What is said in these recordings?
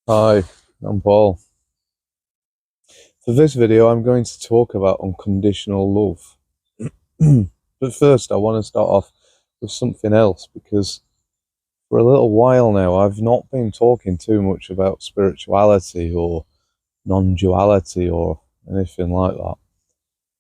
Hi, I'm Paul. For this video, I'm going to talk about unconditional love. But first, I want to start off with something else because for a little while now, I've not been talking too much about spirituality or non-duality or anything like that.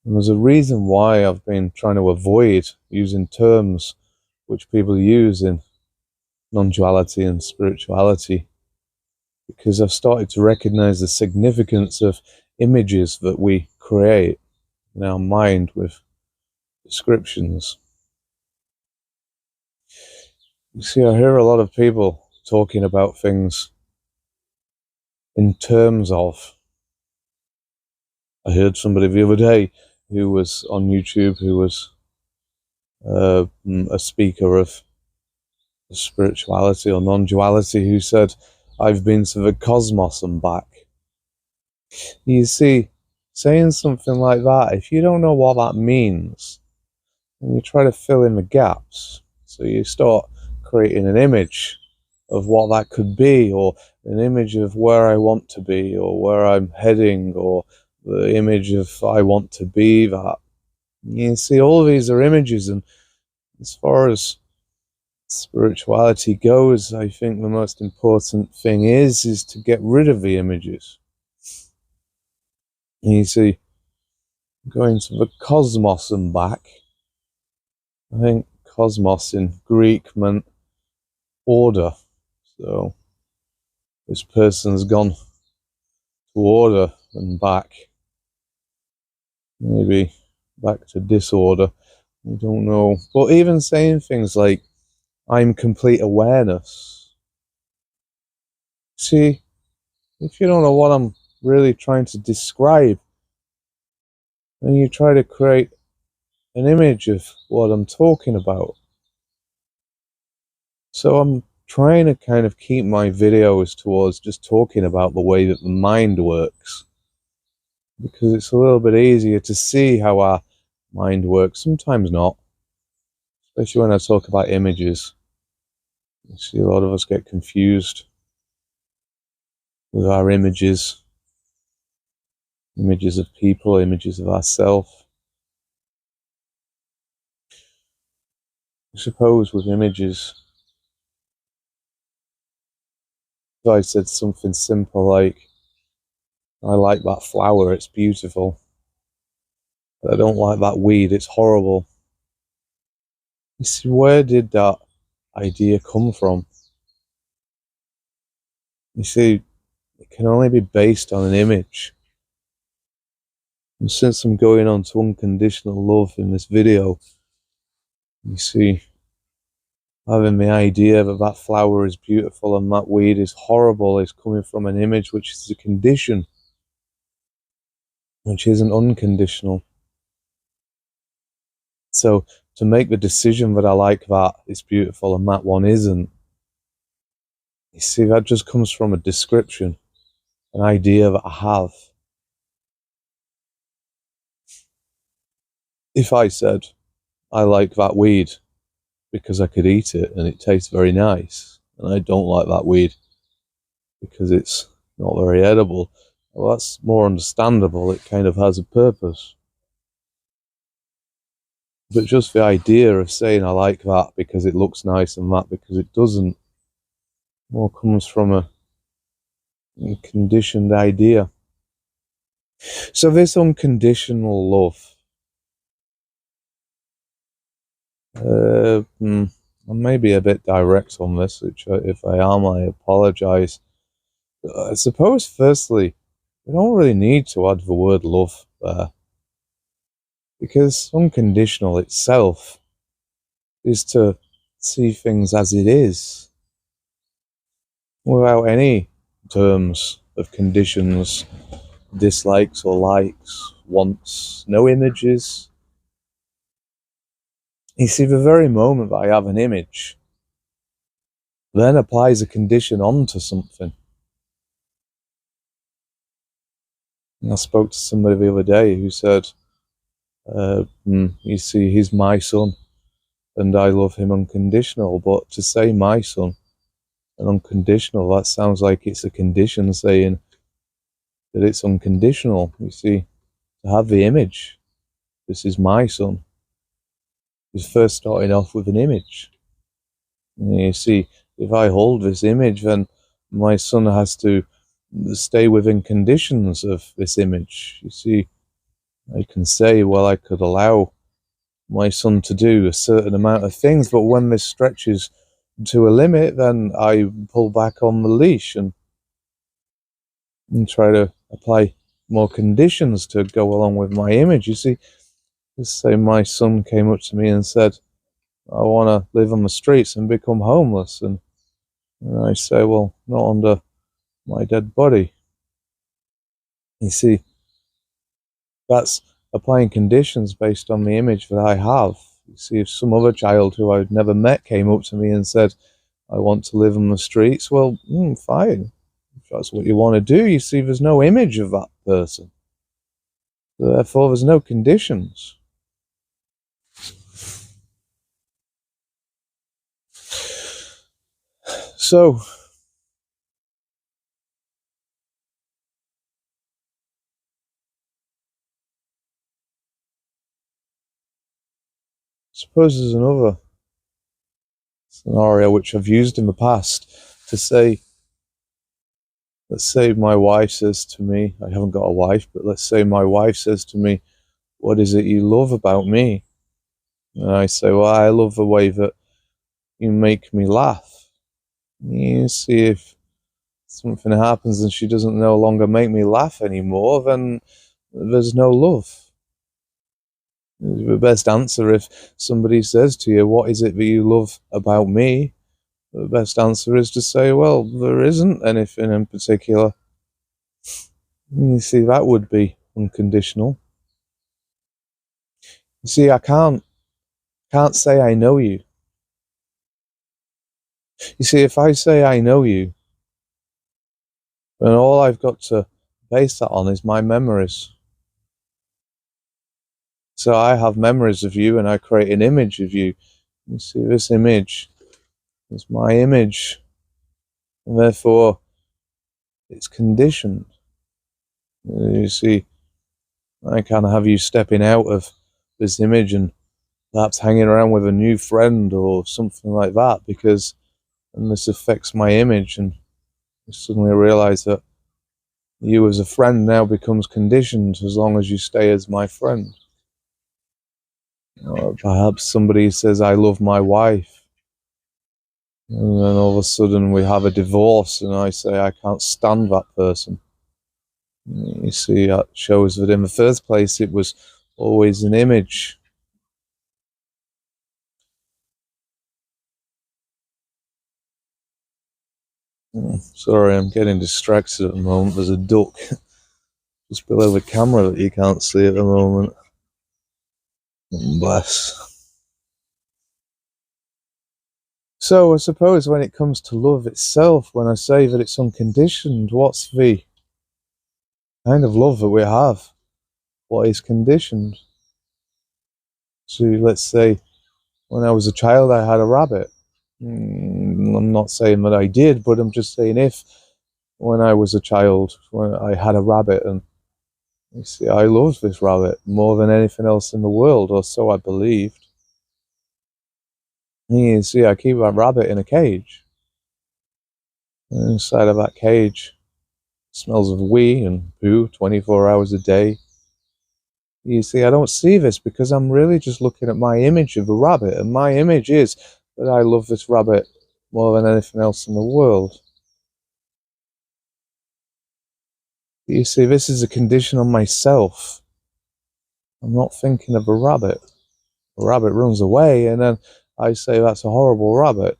And there's a reason why I've been trying to avoid using terms which people use in non-duality and spirituality, because I've started to recognize the significance of images that we create in our mind with descriptions. You see, I hear a lot of people talking about things in terms of. I heard somebody the other day who was on YouTube who was a speaker of spirituality or non-duality who said, "I've been to the cosmos and back." You see, saying something like that, if you don't know what that means, and you try to fill in the gaps, so you start creating an image of what that could be, or an image of where I want to be, or where I'm heading, or the image of I want to be that. You see, all of these are images, and as far as spirituality goes, I think the most important thing is to get rid of the images. And you see, going to the cosmos and back, I think cosmos in Greek meant order. So this person's gone to order and back. Maybe back to disorder. I don't know. But even saying things like, I'm complete awareness. See, if you don't know what I'm really trying to describe, then you try to create an image of what I'm talking about. So I'm trying to kind of keep my videos towards just talking about the way that the mind works, because it's a little bit easier to see how our mind works. Sometimes not, especially when I talk about images. You see, a lot of us get confused with our images of people, images of ourselves. I suppose with images, if I said something simple like, I like that flower, it's beautiful, but I don't like that weed, it's horrible. You see, where did that idea come from? You see, it can only be based on an image. And since I'm going on to unconditional love in this video, you see, having the idea that that flower is beautiful and that weed is horrible is coming from an image which is a condition, which isn't unconditional. So to make the decision that I like that it's beautiful and that one isn't, you see, that just comes from a description, an idea that I have. If I said, I like that weed because I could eat it and it tastes very nice, and I don't like that weed because it's not very edible, well, that's more understandable. It kind of has a purpose. But just the idea of saying I like that because it looks nice and that because it doesn't, more comes from a conditioned idea. So this unconditional love, I may be a bit direct on this, which if I am, I apologize. I suppose firstly, we don't really need to add the word love there, because unconditional itself is to see things as it is, without any terms of conditions, dislikes or likes, wants, no images. You see, the very moment that I have an image then applies a condition onto something. And I spoke to somebody the other day who said, you see, he's my son and I love him unconditional, but to say my son And unconditional, that sounds like it's a condition saying that it's unconditional. You see, to have the image, this is my son, is first starting off with an image. And you see, if I hold this image, then my son has to stay within conditions of this image. You see, I can say, well, I could allow my son to do a certain amount of things, but when this stretches to a limit, then I pull back on the leash and try to apply more conditions to go along with my image. You see, let's say my son came up to me and said, I want to live on the streets and become homeless. And I say, well, not under my dead body. You see, that's applying conditions based on the image that I have. You see, if some other child who I'd never met came up to me and said, I want to live on the streets, well, fine. If that's what you want to do, you see, there's no image of that person. Therefore, there's no conditions. So, suppose there's another scenario which I've used in the past to say, let's say my wife says to me, I haven't got a wife, but let's say my wife says to me, what is it you love about me? And I say, well, I love the way that you make me laugh. You see, if something happens and she doesn't no longer make me laugh anymore, then there's no love. The best answer, if somebody says to you, what is it that you love about me? The best answer is to say, well, there isn't anything in particular. You see, that would be unconditional. You see, I can't say I know you. You see, if I say I know you, then all I've got to base that on is my memories. So I have memories of you and I create an image of you. You see, this image is my image, and therefore it's conditioned. You see, I can't have you stepping out of this image and perhaps hanging around with a new friend or something like that, because then this affects my image, and I suddenly realize that you as a friend now becomes conditioned as long as you stay as my friend. Or perhaps somebody says, I love my wife, and then all of a sudden we have a divorce and I say, I can't stand that person. You see, that shows that in the first place it was always an image. Sorry, I'm getting distracted at the moment. There's a duck just below the camera that you can't see at the moment. Bless. So I suppose when it comes to love itself, when I say that it's unconditioned, what's the kind of love that we have? What is conditioned? So let's say when I was a child I had a rabbit. I'm not saying that I did, but I'm just saying if when I was a child, when I had a rabbit, and you see, I loved this rabbit more than anything else in the world, or so I believed. You see, I keep that rabbit in a cage. And inside of that cage, smells of wee and poo 24 hours a day. You see, I don't see this because I'm really just looking at my image of a rabbit, and my image is that I love this rabbit more than anything else in the world. You see, this is a condition on myself. I'm not thinking of a rabbit. A rabbit runs away, and then I say that's a horrible rabbit.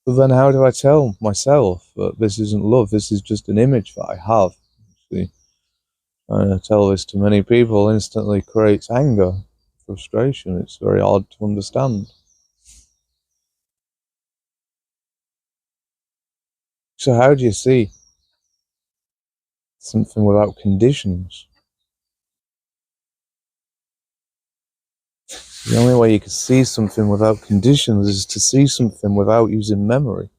But then how do I tell myself that this isn't love, this is just an image that I have? See, trying to tell this to many people instantly creates anger, frustration. It's very hard to understand. So how do you see something without conditions? The only way you can see something without conditions is to see something without using memory.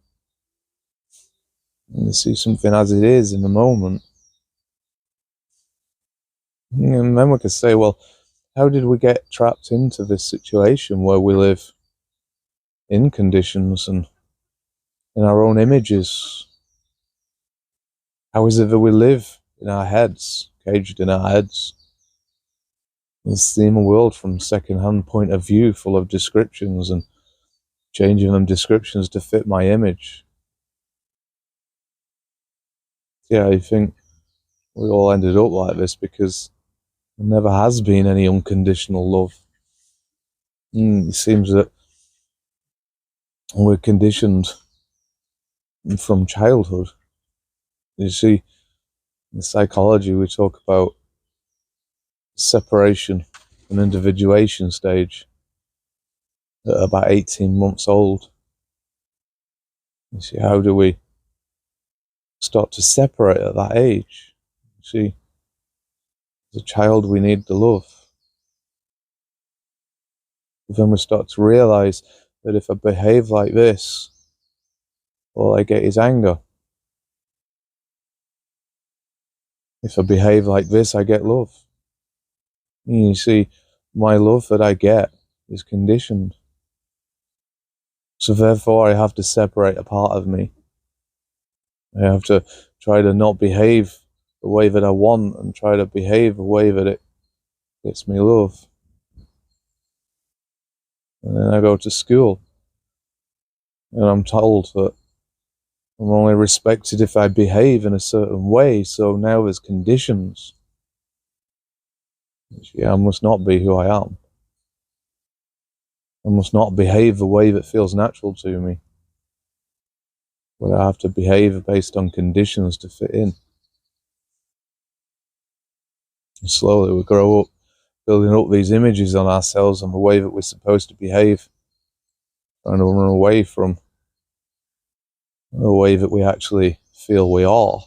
And to see something as it is in the moment. And then we could say, well, how did we get trapped into this situation where we live in conditions and in our own images? How is it that we live in our heads, caged in our heads? And seeing a world from second-hand point of view, full of descriptions and changing them descriptions to fit my image. Yeah, I think we all ended up like this because there never has been any unconditional love. It seems that we're conditioned from childhood. You see, in psychology we talk about separation and individuation stage at about 18 months old. You see, how do we start to separate at that age? You see, as a child we need the love. But then we start to realise that if I behave like this, all I get is anger. If I behave like this, I get love. And you see, my love that I get is conditioned. So therefore I have to separate a part of me. I have to try to not behave the way that I want and try to behave the way that it gets me love. And then I go to school and I'm told that I'm only respected if I behave in a certain way, so now there's conditions. Yeah, I must not be who I am. I must not behave the way that feels natural to me. But I have to behave based on conditions to fit in. And slowly we grow up, building up these images on ourselves and the way that we're supposed to behave, trying to run away from the way that we actually feel we are.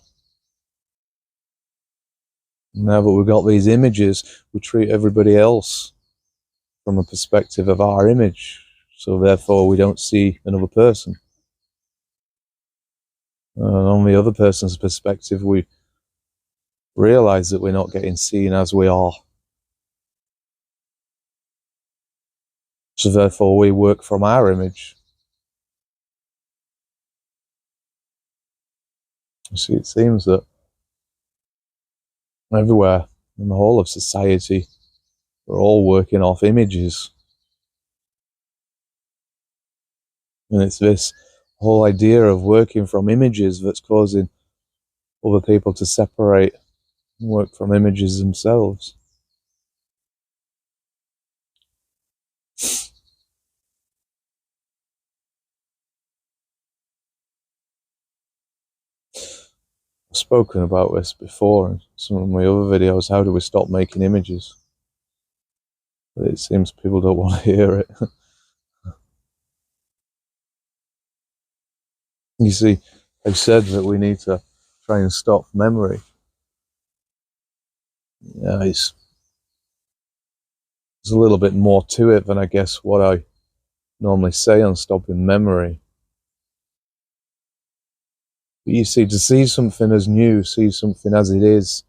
Now that we've got these images, we treat everybody else from a perspective of our image, so therefore we don't see another person. And on the other person's perspective, we realise that we're not getting seen as we are. So therefore we work from our image. You see, it seems that everywhere in the whole of society, we're all working off images. And it's this whole idea of working from images that's causing other people to separate and work from images themselves. I've spoken about this before in some of my other videos. How do we stop making images? But it seems people don't want to hear it. You see, I said that we need to try and stop memory. Yeah, there's a little bit more to it than I guess what I normally say on stopping memory. But you see, to see something as new, see something as it is,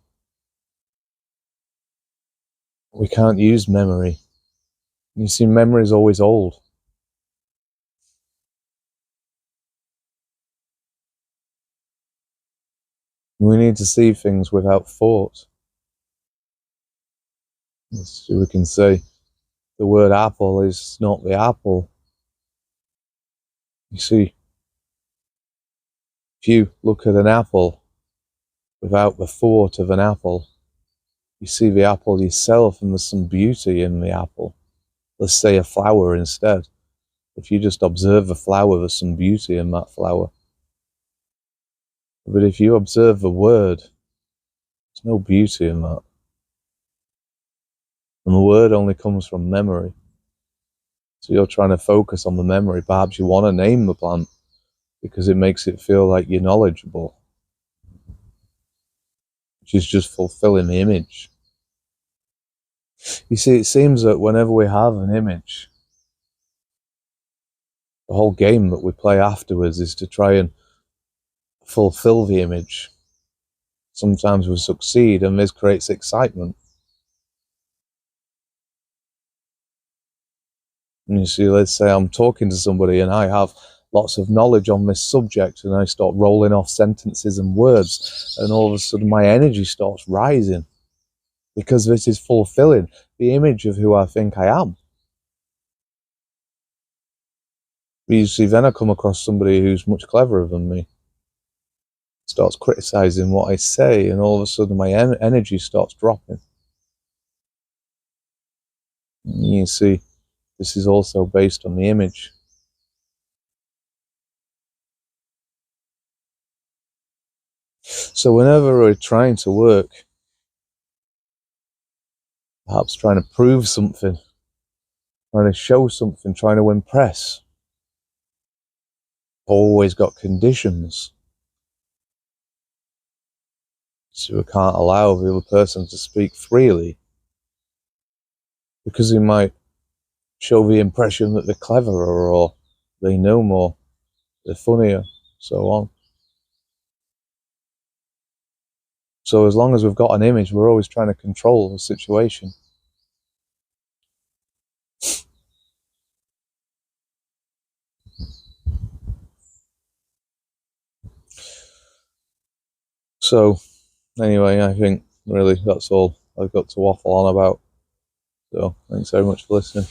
we can't use memory. You see, memory is always old. We need to see things without thought. So we can say the word apple is not the apple. You see, if you look at an apple without the thought of an apple, you see the apple yourself and there's some beauty in the apple. Let's say a flower instead. If you just observe the flower, there's some beauty in that flower. But if you observe the word, there's no beauty in that. And the word only comes from memory. So you're trying to focus on the memory. Perhaps you want to name the plant because it makes it feel like you're knowledgeable, which is just fulfilling the image. You see, it seems that whenever we have an image, the whole game that we play afterwards is to try and fulfill the image. Sometimes we succeed, and this creates excitement. And you see, let's say I'm talking to somebody and I have lots of knowledge on this subject, and I start rolling off sentences and words, and all of a sudden my energy starts rising because this is fulfilling the image of who I think I am. You see, then I come across somebody who's much cleverer than me, starts criticizing what I say, and all of a sudden my energy starts dropping. You see, this is also based on the image. So whenever we're trying to work, perhaps trying to prove something, trying to show something, trying to impress, always got conditions. So we can't allow the other person to speak freely, because he might show the impression that they're cleverer, or they know more, they're funnier, so on. So as long as we've got an image, we're always trying to control the situation. So anyway, I think really that's all I've got to waffle on about. So thanks very much for listening.